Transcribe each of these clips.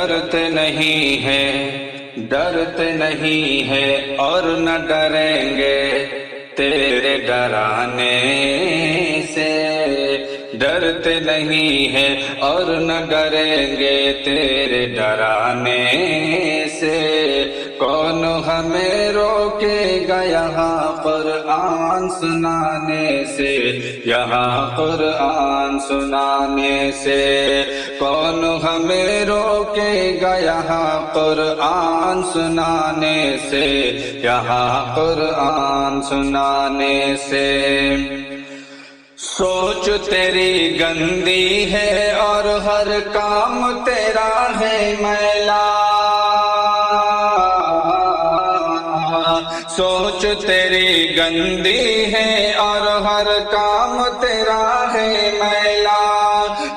ڈرتے نہیں ہیں، ڈرتے نہیں ہیں اور نہ ڈریں گے تیرے ڈرانے سے، ڈرتے نہیں ہیں اور نہ ڈریں گے تیرے ڈرانے سے، کون ہمیں روکے گا یہاں قرآن سنانے سے، یہاں قرآن سنانے سے، کون ہمیں روکے گا یہاں قرآن سنانے سے، یہاں قرآن سنانے سے۔ سوچ تیری گندی ہے اور ہر کام تیرا ہے میلا، سوچ تیری گندی ہے اور ہر کام تیرا ہے میلا،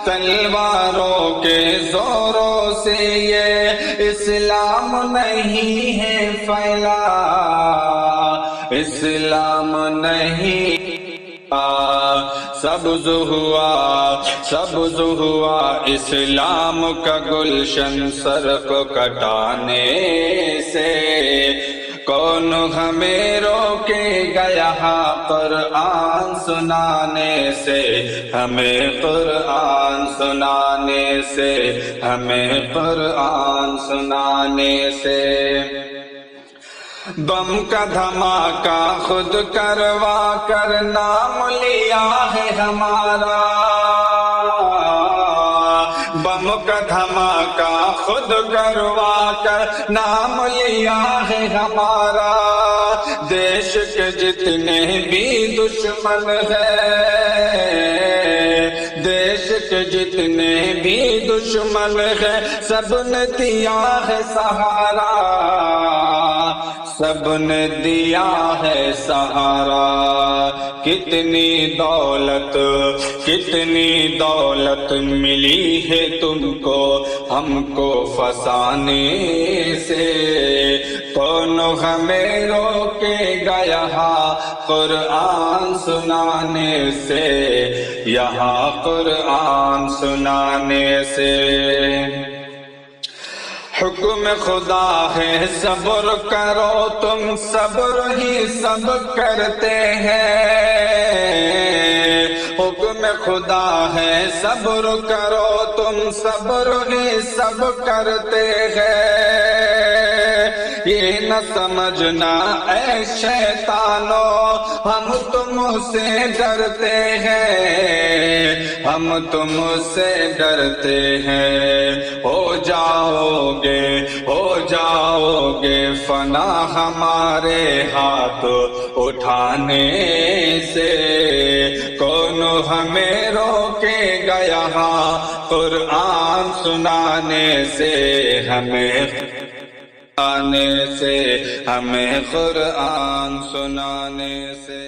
تلواروں کے زوروں سے یہ اسلام نہیں ہے پھیلا، اسلام نہیں سبز ہوا، سبز ہوا اسلام کا گلشن سر کو کٹانے سے، کون ہمیں روکے گا یہاں قرآن سنانے سے، ہمیں قرآن سنانے سے، ہمیں قرآن سنانے سے۔ بم کا دھماکہ خود کروا کر نام لیا ہے ہمارا، بم کا دھماکہ خود کروا کر نام لیا ہے ہمارا، دیش کے جتنے بھی دشمن ہیں، دیش کے جتنے بھی دشمن ہیں، سب نے دیا ہے سہارا، سب نے دیا ہے سہارا، کتنی دولت، کتنی دولت ملی ہے تم کو ہم کو فسانے سے، کون ہمیں روکے گا یہاں قرآن سنانے سے، یہاں قرآن سنانے سے۔ حکم خدا ہے صبر کرو، تم صبر ہی سب کرتے ہیں، حکم خدا ہے صبر کرو، تم صبر ہی سب کرتے ہیں، یہ نہ سمجھنا اے شیطانو ہم تم سے ڈرتے ہیں، ہم تم سے ڈرتے ہیں، ہو جاؤ گے فنا ہمارے ہاتھ اٹھانے سے، کون ہمیں روکے گا یہاں قرآن سنانے سے، ہمیں سنانے سے، ہمیں قرآن سنانے سے۔